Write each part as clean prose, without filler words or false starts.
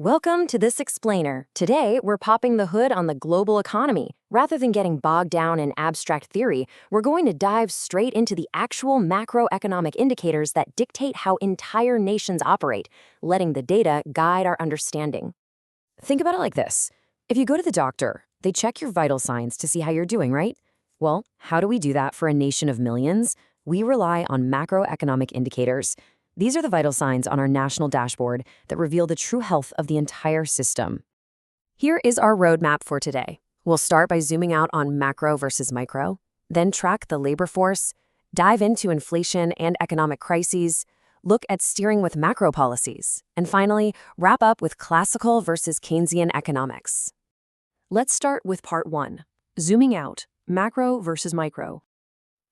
Welcome to this explainer. Today, we're popping the hood on the global economy. Rather than getting bogged down in abstract theory, we're going to dive straight into the actual macroeconomic indicators that dictate how entire nations operate, letting the data guide our understanding. Think about it like this. If you go to the doctor, they check your vital signs to see how you're doing, right? Well, how do we do that for a nation of millions? We rely on macroeconomic indicators. These are the vital signs on our national dashboard that reveal the true health of the entire system. Here is our roadmap for today. We'll start by zooming out on macro versus micro, then track the labor force, dive into inflation and economic crises, look at steering with macro policies, and finally, wrap up with classical versus Keynesian economics. Let's start with part 1, zooming out, macro versus micro.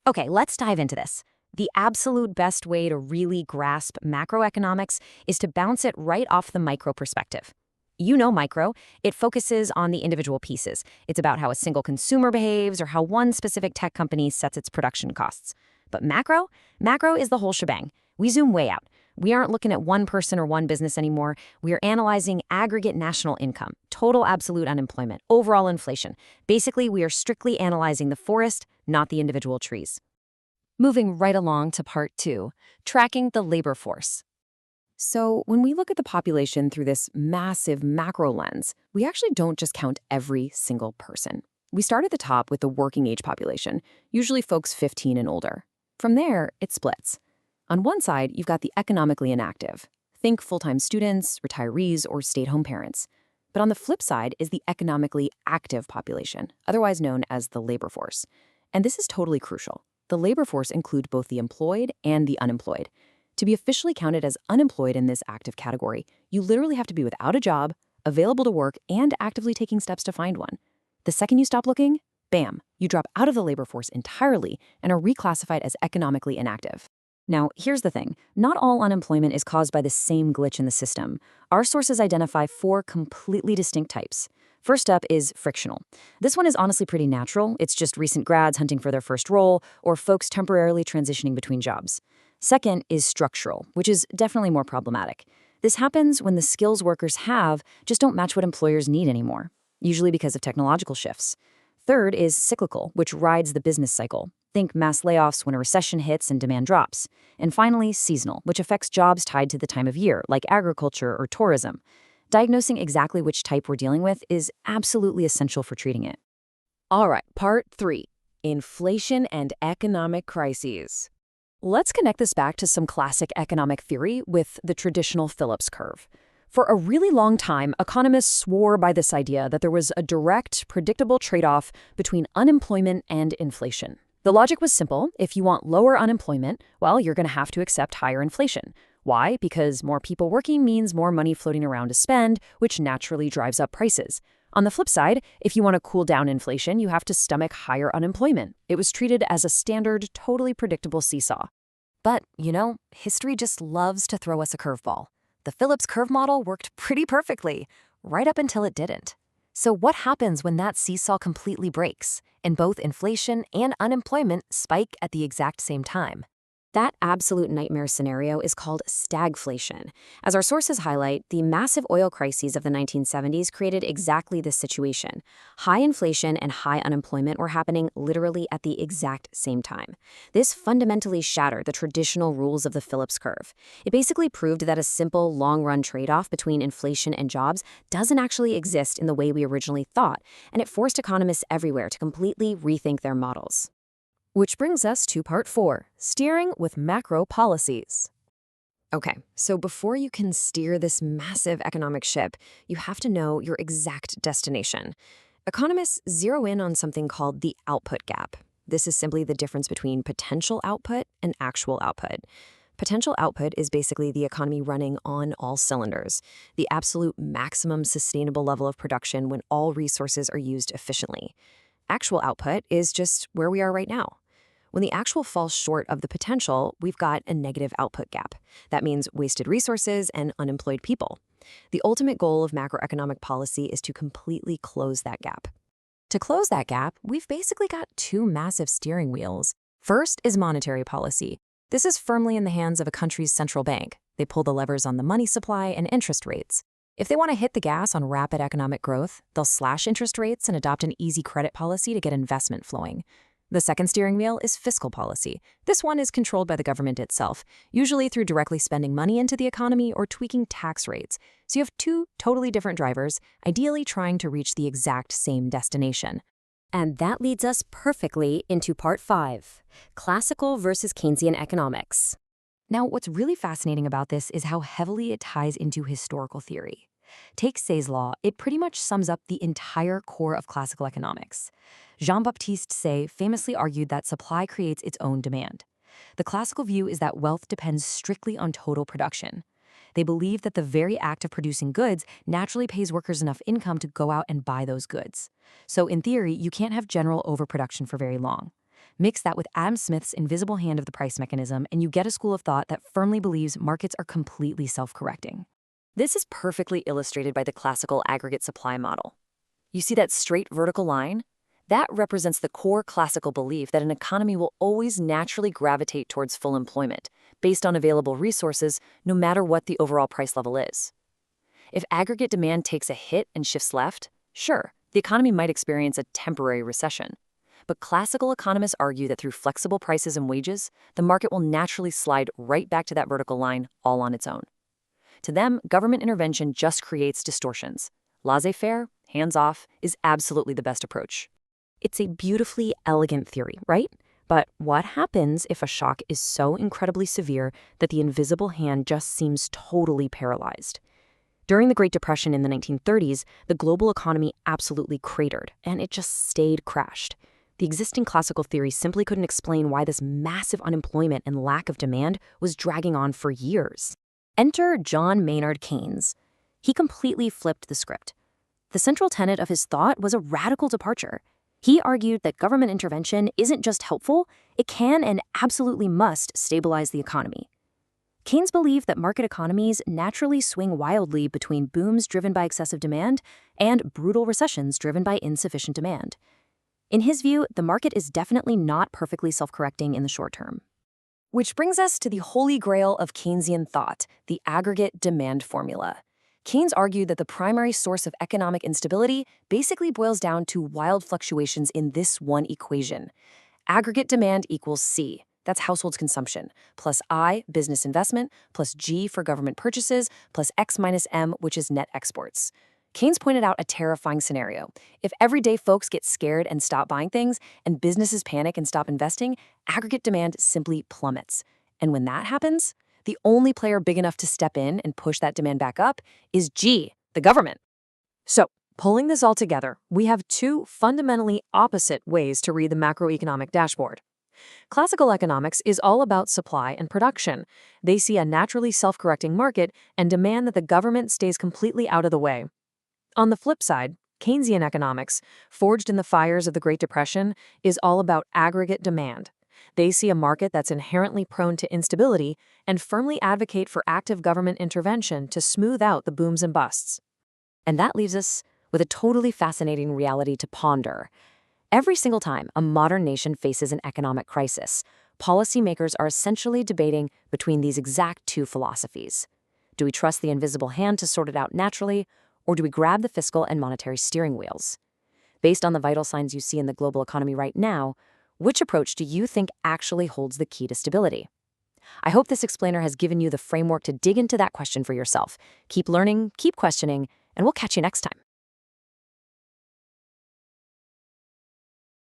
Okay, let's dive into this. The absolute best way to really grasp macroeconomics is to bounce it right off the micro perspective. You know micro, it focuses on the individual pieces. It's about how a single consumer behaves or how one specific tech company sets its production costs. But macro is the whole shebang. We zoom way out. We aren't looking at one person or one business anymore. We are analyzing aggregate national income, total absolute unemployment, overall inflation. Basically, we are strictly analyzing the forest, not the individual trees. Moving right along to part 2, tracking the labor force. So when we look at the population through this massive macro lens, we actually don't just count every single person. We start at the top with the working age population, usually folks 15 and older. From there, it splits. On one side, you've got the economically inactive. Think full-time students, retirees, or stay-at-home parents. But on the flip side is the economically active population, otherwise known as the labor force. And this is totally crucial. The labor force includes both the employed and the unemployed. To be officially counted as unemployed in this active category, you literally have to be without a job, available to work, and actively taking steps to find one. The second you stop looking, bam, you drop out of the labor force entirely and are reclassified as economically inactive. Now, here's the thing. Not all unemployment is caused by the same glitch in the system. Our sources identify 4 completely distinct types. First up is frictional. This one is honestly pretty natural. It's just recent grads hunting for their first role or folks temporarily transitioning between jobs. Second is structural, which is definitely more problematic. This happens when the skills workers have just don't match what employers need anymore, usually because of technological shifts. Third is cyclical, which rides the business cycle. Think mass layoffs when a recession hits and demand drops. And finally, seasonal, which affects jobs tied to the time of year, like agriculture or tourism. Diagnosing exactly which type we're dealing with is absolutely essential for treating it. All right, part 3, inflation and economic crises. Let's connect this back to some classic economic theory with the traditional Phillips curve. For a really long time, economists swore by this idea that there was a direct, predictable trade-off between unemployment and inflation. The logic was simple. If you want lower unemployment, well, you're going to have to accept higher inflation. Why? Because more people working means more money floating around to spend, which naturally drives up prices. On the flip side, if you want to cool down inflation, you have to stomach higher unemployment. It was treated as a standard, totally predictable seesaw. But, history just loves to throw us a curveball. The Phillips curve model worked pretty perfectly, right up until it didn't. So what happens when that seesaw completely breaks, and both inflation and unemployment spike at the exact same time? That absolute nightmare scenario is called stagflation. As our sources highlight, the massive oil crises of the 1970s created exactly this situation. High inflation and high unemployment were happening literally at the exact same time. This fundamentally shattered the traditional rules of the Phillips curve. It basically proved that a simple, long-run trade-off between inflation and jobs doesn't actually exist in the way we originally thought, and it forced economists everywhere to completely rethink their models. Which brings us to part 4, steering with macro policies. Okay, so before you can steer this massive economic ship, you have to know your exact destination. Economists zero in on something called the output gap. This is simply the difference between potential output and actual output. Potential output is basically the economy running on all cylinders, the absolute maximum sustainable level of production when all resources are used efficiently. Actual output is just where we are right now. When the actual falls short of the potential, we've got a negative output gap. That means wasted resources and unemployed people. The ultimate goal of macroeconomic policy is to completely close that gap. To close that gap, we've basically got 2 massive steering wheels. First is monetary policy. This is firmly in the hands of a country's central bank. They pull the levers on the money supply and interest rates. If they want to hit the gas on rapid economic growth, they'll slash interest rates and adopt an easy credit policy to get investment flowing. The second steering wheel is fiscal policy. This one is controlled by the government itself, usually through directly spending money into the economy or tweaking tax rates. So you have two totally different drivers, ideally trying to reach the exact same destination. And that leads us perfectly into part 5, classical versus Keynesian economics. Now, what's really fascinating about this is how heavily it ties into historical theory. Take Say's law, it pretty much sums up the entire core of classical economics. Jean-Baptiste Say famously argued that supply creates its own demand. The classical view is that wealth depends strictly on total production. They believe that the very act of producing goods naturally pays workers enough income to go out and buy those goods. So in theory, you can't have general overproduction for very long. Mix that with Adam Smith's invisible hand of the price mechanism, and you get a school of thought that firmly believes markets are completely self-correcting. This is perfectly illustrated by the classical aggregate supply model. You see that straight vertical line? That represents the core classical belief that an economy will always naturally gravitate towards full employment, based on available resources, no matter what the overall price level is. If aggregate demand takes a hit and shifts left, sure, the economy might experience a temporary recession. But classical economists argue that through flexible prices and wages, the market will naturally slide right back to that vertical line all on its own. To them, government intervention just creates distortions. Laissez-faire, hands-off, is absolutely the best approach. It's a beautifully elegant theory, right? But what happens if a shock is so incredibly severe that the invisible hand just seems totally paralyzed? During the Great Depression in the 1930s, the global economy absolutely cratered, and it just stayed crashed. The existing classical theory simply couldn't explain why this massive unemployment and lack of demand was dragging on for years. Enter John Maynard Keynes. He completely flipped the script. The central tenet of his thought was a radical departure. He argued that government intervention isn't just helpful, it can and absolutely must stabilize the economy. Keynes believed that market economies naturally swing wildly between booms driven by excessive demand and brutal recessions driven by insufficient demand. In his view, the market is definitely not perfectly self-correcting in the short term. Which brings us to the holy grail of Keynesian thought, the aggregate demand formula. Keynes argued that the primary source of economic instability basically boils down to wild fluctuations in this one equation. Aggregate demand equals C, that's households' consumption, plus I, business investment, plus G for government purchases, plus X minus M, which is net exports. Keynes pointed out a terrifying scenario. If everyday folks get scared and stop buying things, and businesses panic and stop investing, aggregate demand simply plummets. And when that happens, the only player big enough to step in and push that demand back up is G, the government. So, pulling this all together, we have two fundamentally opposite ways to read the macroeconomic dashboard. Classical economics is all about supply and production. They see a naturally self-correcting market and demand that the government stays completely out of the way. On the flip side, Keynesian economics, forged in the fires of the Great Depression, is all about aggregate demand. They see a market that's inherently prone to instability and firmly advocate for active government intervention to smooth out the booms and busts. And that leaves us with a totally fascinating reality to ponder. Every single time a modern nation faces an economic crisis, policymakers are essentially debating between these exact two philosophies. Do we trust the invisible hand to sort it out naturally, or do we grab the fiscal and monetary steering wheels? Based on the vital signs you see in the global economy right now, which approach do you think actually holds the key to stability? I hope this explainer has given you the framework to dig into that question for yourself. Keep learning, keep questioning, and we'll catch you next time.